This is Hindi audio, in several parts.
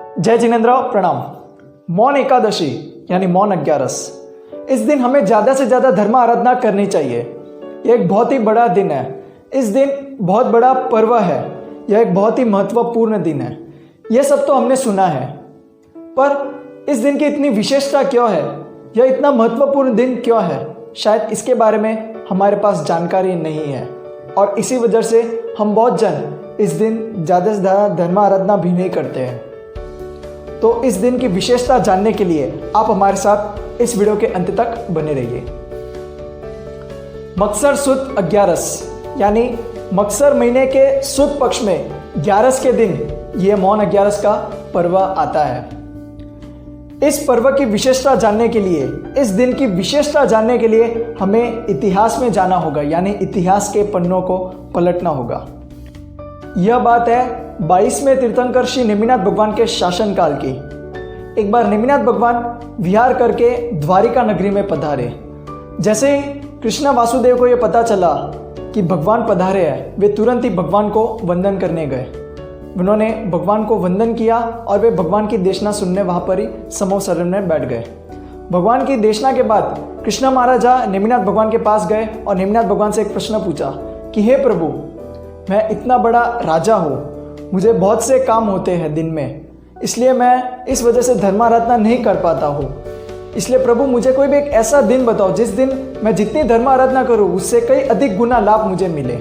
जय जिनेन्द्र, प्रणाम। मौन एकादशी यानी मौन 11। इस दिन हमें ज़्यादा से ज़्यादा धर्म आराधना करनी चाहिए। यह एक बहुत ही बड़ा दिन है। इस दिन बहुत बड़ा पर्व है। यह एक बहुत ही महत्वपूर्ण दिन है। यह सब तो हमने सुना है, पर इस दिन की इतनी विशेषता क्यों है? यह इतना महत्वपूर्ण दिन क्यों है? शायद इसके बारे में हमारे पास जानकारी नहीं है और इसी वजह से हम बहुत जन इस दिन ज़्यादा से ज़्यादा धर्म आराधना भी नहीं करते हैं। तो इस दिन की विशेषता जानने के लिए आप हमारे साथ इस वीडियो के अंत तक बने रहिए। मकसर सुद 11 यानी मकसर महीने के सुद पक्ष में 11 के दिन यह मौन 11 का पर्व आता है। इस पर्व की विशेषता जानने के लिए, इस दिन की विशेषता जानने के लिए हमें इतिहास में जाना होगा, यानी इतिहास के पन्नों को पलटना होगा। यह बात है 22वें तीर्थंकर श्री नेमिनाथ भगवान के शासनकाल की। एक बार नेमिनाथ भगवान विहार करके द्वारिका नगरी में पधारे। जैसे ही कृष्ण वासुदेव को यह पता चला कि भगवान पधारे हैं, वे तुरंत ही भगवान को वंदन करने गए। उन्होंने भगवान को वंदन किया और वे भगवान की देशना सुनने वहाँ पर ही समूह शरण में बैठ गए। भगवान की देशना के बाद कृष्ण महाराजा नेमिनाथ भगवान के पास गए और नेमिनाथ भगवान से एक प्रश्न पूछा कि हे प्रभु, मैं इतना बड़ा राजा हूँ, मुझे बहुत से काम होते हैं दिन में, इसलिए मैं इस वजह से धर्म आराधना नहीं कर पाता हूँ। इसलिए प्रभु, मुझे कोई भी एक ऐसा दिन बताओ जिस दिन मैं जितनी धर्म आराधना करूँ उससे कई अधिक गुना लाभ मुझे मिले।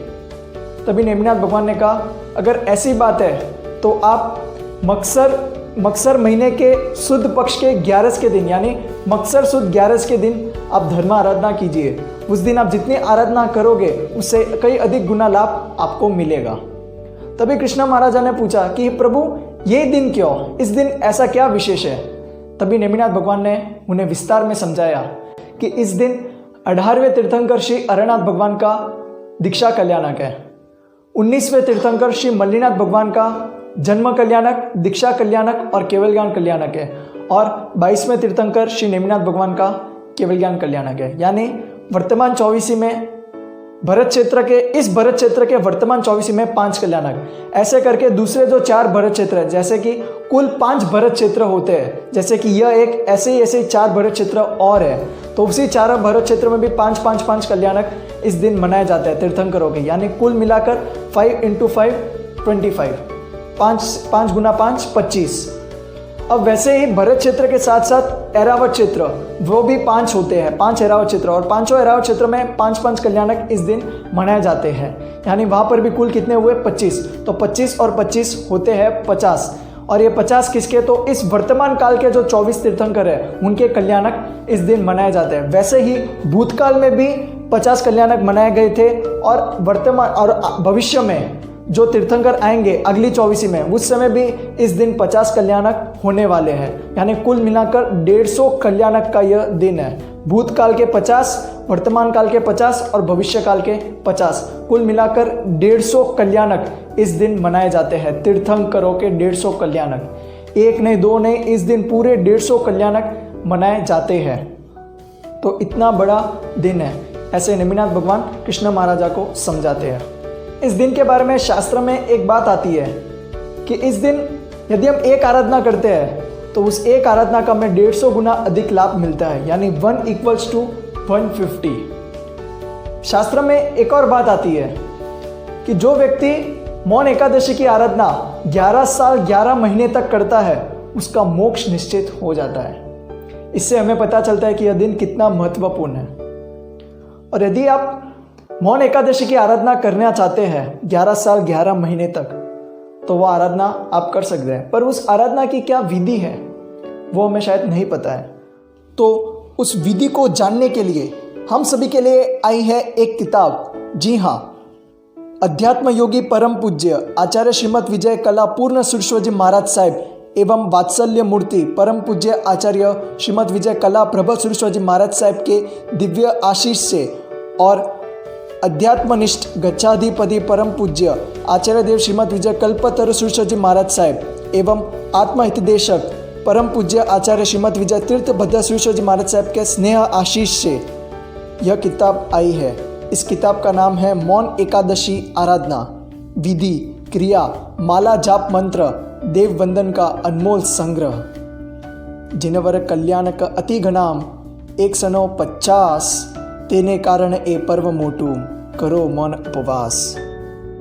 तभी नेमिनाथ भगवान ने कहा, अगर ऐसी बात है तो आप मकसर महीने के शुद्ध पक्ष के 11 के दिन यानी मकसर शुद्ध 11 के दिन आप धर्म आराधना कीजिए। उस दिन आप जितनी आराधना करोगे उससे कई अधिक गुना लाभ आपको मिलेगा। तभी कृष्ण महाराजा ने पूछा कि प्रभु, ये दिन क्यों? इस दिन ऐसा क्या विशेष है? तभी नेमिनाथ भगवान ने उन्हें विस्तार में समझाया कि इस दिन 18वें तीर्थंकर श्री अरनाथ भगवान का दीक्षा कल्याणक है, 19वें तीर्थंकर श्री मल्लीनाथ भगवान का जन्म कल्याणक, दीक्षा कल्याणक और केवल ज्ञान कल्याणक है, और 22वें तीर्थंकर श्री नेमिनाथ भगवान का केवल ज्ञान कल्याणक है। यानी वर्तमान 24 में भरत क्षेत्र के वर्तमान 24 में 5 कल्याणक, ऐसे करके दूसरे जो 4 भरत क्षेत्र है, जैसे कि कुल 5 भरत क्षेत्र होते हैं, जैसे कि यह एक ऐसे 4 भरत क्षेत्र और है, तो उसी 4 भरत क्षेत्र में भी 5 कल्याणक इस दिन मनाए जाते हैं तीर्थंकरों के। यानी कुल मिलाकर 5 × 5 25, 5 गुना 5 25। अब वैसे ही भरत क्षेत्र के साथ साथ ऐरावत क्षेत्र वो भी 5 होते हैं, 5 ऐरावत क्षेत्र, और 5 ऐरावत क्षेत्र में 5 कल्याणक इस दिन मनाए जाते हैं। यानी वहाँ पर भी कुल कितने हुए? 25। तो 25 और 25 होते हैं 50। और ये 50 किसके? तो इस वर्तमान काल के जो 24 तीर्थंकर हैं उनके कल्याणक इस दिन मनाए जाते हैं। वैसे ही भूतकाल में भी 50 कल्याणक मनाए गए थे, और वर्तमान और भविष्य में जो तीर्थंकर आएंगे अगली 24 में, उस समय भी इस दिन 50 कल्याणक होने वाले हैं। यानी कुल मिलाकर 150 कल्याणक का यह दिन है। भूतकाल के 50, वर्तमान काल के 50 और भविष्य काल के 50, कुल मिलाकर 150 कल्याणक इस दिन मनाए जाते हैं। तीर्थंकरों के 150 कल्याणक, एक नहीं दो नहीं, इस दिन पूरे 150 कल्याणक मनाए जाते हैं। तो इतना बड़ा दिन है, ऐसे नेमिनाथ भगवान कृष्ण महाराजा को समझाते हैं। इस दिन के बारे में शास्त्र में एक बात आती है कि इस दिन यदि हम एक आराधना करते हैं तो उस एक आराधना का हमें 150 गुना अधिक लाभ मिलता है, यानी 1 = 150। शास्त्र में एक और बात आती है कि जो व्यक्ति मौन एकादशी की आराधना 11 साल 11 महीने तक करता है उसका मोक्ष निश्चित हो जाता है। इससे हमें पता चलता है कि यह दिन कितना महत्वपूर्ण है। और यदि आप मौन एकादशी की आराधना करना चाहते हैं 11 साल 11 महीने तक, तो वह आराधना आप कर सकते हैं, पर उस आराधना की क्या विधि है वो हमें शायद नहीं पता है। तो उस विधि को जानने के लिए हम सभी के लिए आई है एक किताब। जी हाँ, अध्यात्म योगी परम पूज्य आचार्य श्रीमद विजय कला पूर्ण सुरस्वजी महाराज साहिब एवं वात्सल्य मूर्ति परम पूज्य आचार्य श्रीमद विजय कला प्रभा सुरस्वजी महाराज साहिब के दिव्य आशीष से, और अध्यात्मनिष्ठ गच्छाधिपति परम पूज्य आचार्य देव श्रीमद विजय कल्पतरु सुरस्वजी महाराज साहिब एवं आत्महितदेशक परम पूज्य आचार्य श्रीमद विजय तीर्थ भद्र सुरस्वजी महाराज साहिब के स्नेह आशीष से यह किताब आई है। इस किताब का नाम है मौन एकादशी आराधना, विधि, क्रिया, माला जाप मंत्र देववंदन का अनमोल संग्रह। जिनवर कल्याणक अति घनाम 150 तेने कारण ए पर्व मोटू करो मौन उपवास।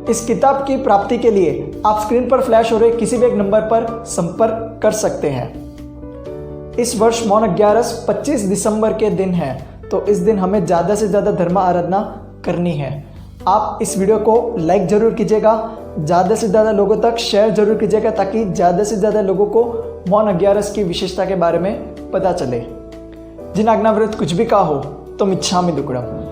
इस किताब की प्राप्ति के लिए आप स्क्रीन पर फ्लैश हो रहे किसी भी एक नंबर पर संपर्क कर सकते हैं। इस वर्ष मौन 11 25 दिसंबर के दिन है, तो इस दिन हमें ज़्यादा से ज़्यादा धर्म आराधना करनी है। आप इस वीडियो को लाइक ज़रूर कीजिएगा, ज़्यादा से ज़्यादा लोगों तक शेयर जरूर कीजिएगा, ताकि ज़्यादा से ज़्यादा लोगों को मौन 11 की विशेषता के बारे में पता चले। जिन आज्ञावृत कुछ भी कहा हो तो मिच्छामि दुक्कडम।